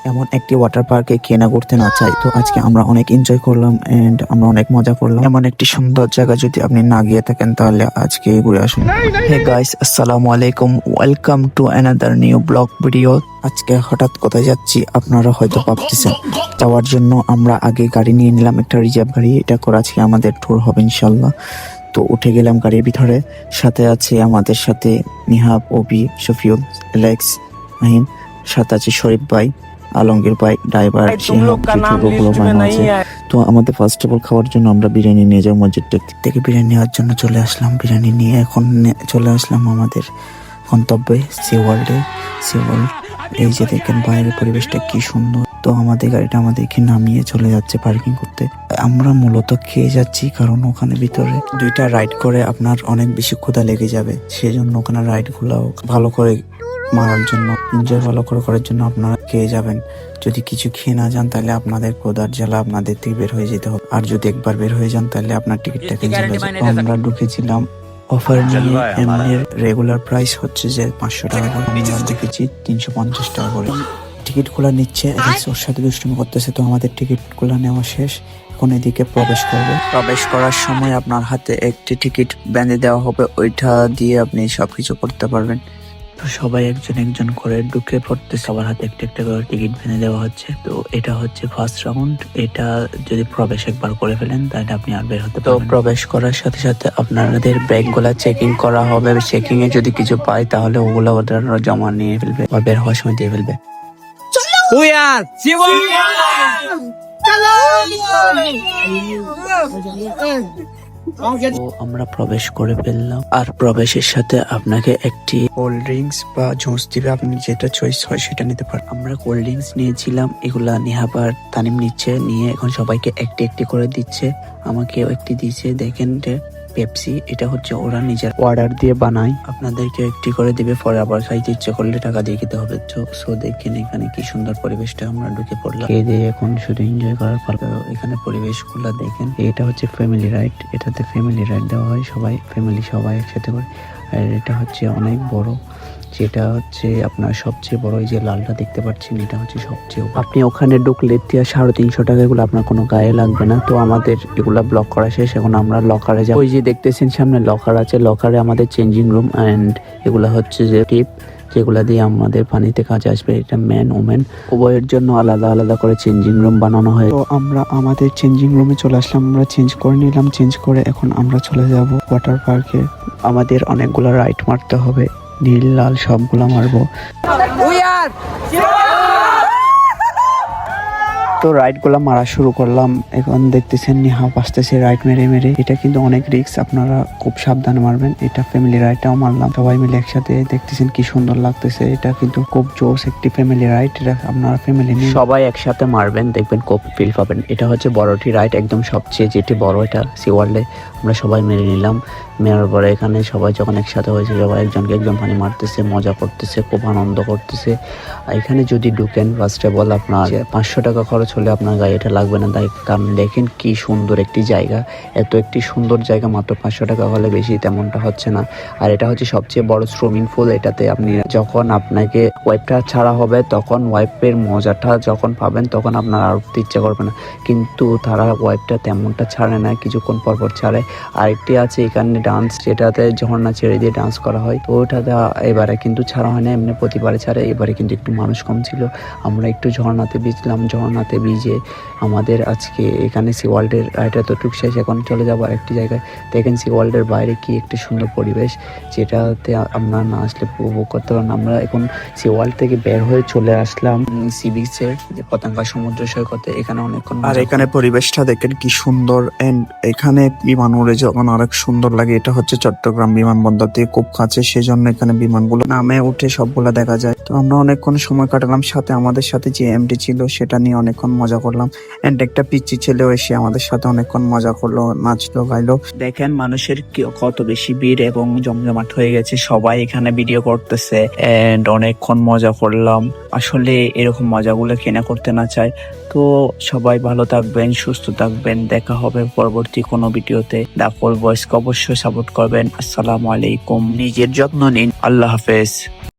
এমন একটি ওয়াটার পার্কে কে না ঘুরতে না চাই। তো আজকে আমরা অনেক এনজয় করলাম এন্ড আমরা অনেক মজা করলাম। এমন একটি সুন্দর জায়গা যদি আপনি না গিয়ে থাকেন তাহলে আজকে ঘুরে আসুন। হে গাইস, আসসালামু আলাইকুম, welcome to another new blog video. আজকে হঠাৎ কোথায় যাচ্ছি আপনারা হয়তো ভাবতেছেন। যাওয়ার জন্য আমরা আগে গাড়ি নিয়ে নিলাম, একটা রিজার্ভ গাড়ি। এটা করে আজকে আমাদের ট্যুর হবে ইনশাল্লাহ। তো উঠে গেলাম গাড়ির ভিতরে। সাথে আছে আমাদের সাথে নিহাব, অবি, শফিউল, এলেক্স, মাহিন। সাথে আছে শরীফ ভাই, আলমগীর ভাই, ড্রাইভার, আছে। তো আমাদের ফার্স্ট অফ অল খাওয়ার জন্য আমরা বিরিয়ানি নিয়ে যাবো মসজিদ থেকে। বিরিয়ানি নেওয়ার জন্য চলে আসলাম। বিরিয়ানি নিয়ে এখন চলে আসলাম আমাদের গন্তব্যে, সি ওয়ার্ল্ডে। সি ওয়ার্ল্ড, এই যে দেখেন বাইরের পরিবেশটা কি সুন্দর। তো আমাদের গাড়িটা আমাদেরকে নামিয়ে চলে যাচ্ছে পার্কিং করতে। আমরা মূলত খেয়ে যাচ্ছি কারণ ওখানে ভিতরে দুইটা রাইড করে আপনার অনেক বেশি ক্ষুধা লেগে যাবে। সেই জন্য ওখানে রাইড গুলো ভালো করে মারার জন্য, এনজয় ভালো করে করার জন্য আপনারা খেয়ে যাবেন। যদি কিছু খেয়ে না যান তাহলে আপনাদের ক্ষুধার জ্বালা আপনাদের থেকে বের হয়ে যেতে হবে। আর যদি একবার বের হয়ে যান তাহলে আপনার টিকিটটা ক্যান্সেল হয়ে যাবে। আমরা ঢুকেছিলাম অফার নিয়ে। এমনি রেগুলার প্রাইস হচ্ছে যে 500 টাকা করে, আমরা দেখেছি 350 টাকা করে। টিকিট গুলা নিচ্ছে, ওর সাথে দুষ্টুমি করতেছে। তো আমাদের টিকিট গুলা নেওয়া শেষ, এখন এদিকে প্রবেশ করবে। প্রবেশ করার সময় আপনার হাতে একটি টিকিট বেঁধে দেওয়া হবে, ওইটা দিয়ে আপনি সবকিছু করতে পারবেন। তো সবাই একজন একজন করে ঢুকে পড়তে, সবার হাতে একটা একটা করে টিকিট বেঁধে দেওয়া হচ্ছে। তো এটা হচ্ছে ফার্স্ট রাউন্ড। এটা যদি প্রবেশ একবার করে ফেলেন তাহলে আপনি আর বের হতে পারবেন। তো প্রবেশ করার সাথে সাথে আপনাদের ব্যাগ গুলা চেকিং করা হবে। চেকিং এ যদি কিছু পায় তাহলে ওগুলা ওদের জমা নিয়ে ফেলবে বা বের হওয়ার সময় দিয়ে ফেলবে। আমরা প্রবেশ করে ফেললাম। আর প্রবেশের সাথে আপনাকে একটি কোল্ড ড্রিঙ্কস বা জুস দিবে, আপনি যেটা চয়েস হয় সেটা নিতে পারেন। আমরা কোল্ড ড্রিঙ্কস নিয়েছিলাম, এগুলা নিহাবার তানিম নিচ্ছে, নিয়ে এখন সবাইকে একটি একটি করে দিচ্ছে। আমাকেও একটি দিচ্ছে। দেখেন পেপসি, এটা হচ্ছে ওরা নিজের অর্ডার দিয়ে বানায়, আপনাদেরকে একটি করে দিবে। পরে আবার খাইতে ইচ্ছে করলে টাকা দিয়ে খেতে হবে। সো দেখেন এখানে কি সুন্দর পরিবেশটা, আমরা ঢুকে পড়লাম। খেয়ে দিয়ে এখন শুধু এনজয় করার পর এখানে পরিবেশগুলো দেখেন। এটা হচ্ছে ফ্যামিলি রাইড, এটাতে ফ্যামিলি রাইড দেওয়া হয়, সবাই ফ্যামিলি সবাই একসাথে করে। আর এটা হচ্ছে অনেক বড়, যেটা হচ্ছে আপনার সবচেয়ে বড়। এই যে লালটা দেখতে পাচ্ছেন, এটা হচ্ছে সবচেয়ে। আপনি ওখানে ঢুকলে 350 টাকা, এগুলো আপনার কোনো গায়ে লাগবে না। তো আমাদের এগুলা ব্লক করা শেষ, এখন আমরা লকারে যাব। ওই যে দেখতেছেন সামনে লকার আছে, লকারে আমাদের চেঞ্জিং রুম অ্যান্ড এগুলা হচ্ছে যে টিপ, যেগুলা দিয়ে আমাদের পানিতে কাজে আসবে। এটা ম্যান ওমেন উভয়ের জন্য আলাদা আলাদা করে চেঞ্জিং রুম বানানো হয়। তো আমরা আমাদের চেঞ্জিং রুমে চলে আসলাম, আমরা চেঞ্জ করে নিলাম। চেঞ্জ করে এখন আমরা চলে যাব ওয়াটার পার্কে। আমাদের অনেকগুলো রাইড মারতে হবে, নীল লাল সবগুলা মারবো। তো রাইড গুলা মারা শুরু করলাম। এখন দেখতেছেন নিহাব আসতেছে রাইড মেরে মেরে। এটা কিন্তু অনেক রিস্ক, আপনারা খুব সাবধানে মারবেন। এটা ফ্যামিলি রাইডটাও মারলাম সবাই মিলে একসাথে। দেখতেছেন কি সুন্দর লাগতেছে। এটা কিন্তু খুব জোস একটি ফ্যামিলি রাইড। এটা আপনারা ফ্যামিলি নিয়ে সবাই একসাথে মারবেন, দেখবেন খুব ফিল পাবেন। এটা হচ্ছে বড়টি রাইড, একদম সবচেয়ে যেটি বড়। এটা সি ওয়ার্ল্ডে আমরা সবাই মেরে নিলাম। মেরার পরে এখানে সবাই যখন একসাথে হয়েছে, সবাই একজনকে একজন পানি মারতেছে, মজা করতেছে, খুব আনন্দ করতেছে। এখানে যদি ঢুকেন ফার্স্ট অফ অল আপনার 500 টাকা খরচ হলে আপনার গাড়িটা লাগবে না। তাই কারণ দেখেন কি সুন্দর একটি জায়গা, এত একটি সুন্দর জায়গা মাত্র 500 টাকা হলে বেশি তেমনটা হচ্ছে না। আর এটা হচ্ছে সবচেয়ে বড় সুইমিং পুল। এটাতে আপনি যখন আপনাকে ওয়াইপটা ছাড়া হবে, তখন ওয়াইপের মজাটা যখন পাবেন তখন আপনার আর উঠতে ইচ্ছা করবে না। কিন্তু তারা ওয়াইপটা তেমনটা ছাড়ে না, কিছুক্ষণ পর পর ছাড়ে। আরেকটি আছে এখানে ডান্স, যেটাতে ঝর্ণা ছেড়ে দিয়ে ডান্স করা হয়। তো ওটাতে এবারে কিন্তু ছাড়া হয় না, এমনি প্রতিবারে ছাড়ে। এবারে কিন্তু একটু মানুষ কম ছিল, আমরা একটু ঝর্ণাতে ভিজলাম। ঝর্ণাতে ভিজে আমাদের আজকে এখানে সি ওয়ার্ল্ডের রাইড এতটুক শেষ। এখন চলে যাবো আরেকটি জায়গায়। দেখেন সি ওয়ার্ল্ডের বাইরে কি একটি সুন্দর পরিবেশ, যেটাতে আপনারা না আসলে উপভোগ করতে পারেন। আমরা এখন সি ওয়ার্ল্ড থেকে বের হয়ে চলে আসলাম সি বিচের, যে পতেঙ্গা সমুদ্র সৈকতে। এখানে অনেকক্ষণ, আর এখানে পরিবেশটা দেখেন কি সুন্দর। এন্ড এখানে বিমান উড়ে যখন অনেক সুন্দর লাগে। এটা হচ্ছে চট্টগ্রাম বিমানবন্দর থেকে খুব কাছে, সেজন্য এখানে বিমানগুলো নামে উঠে সবগুলা দেখা যায়। তো আমরা অনেকক্ষণ সময় কাটালাম। সাথে আমাদের সাথে যে এমডি ছিল সেটা নিয়ে অনেকক্ষণ মজা করলাম। এন্ড একটা পিচ্চি ছেলেও এসে আমাদের সাথে অনেকক্ষণ মজা করলো, নাচলো গাইলো। দেখেন মানুষের কত বেশি ভিড় এবং জমজমাট হয়ে গেছে, সবাই এখানে ভিডিও করতেছে। এন্ড অনেকক্ষণ মজা করলাম। আসলে এরকম মজাগুলো কেনা করতে না চায়। তো সবাই ভালো থাকবেন, সুস্থ থাকবেন। দেখা হবে পরবর্তী কোনো ভিডিওতে। ডাকল ভয়েসকে অবশ্যই সাপোর্ট করবেন। আসসালামু আলাইকুম, নিজের যত্ন নিন, আল্লাহ হাফেজ।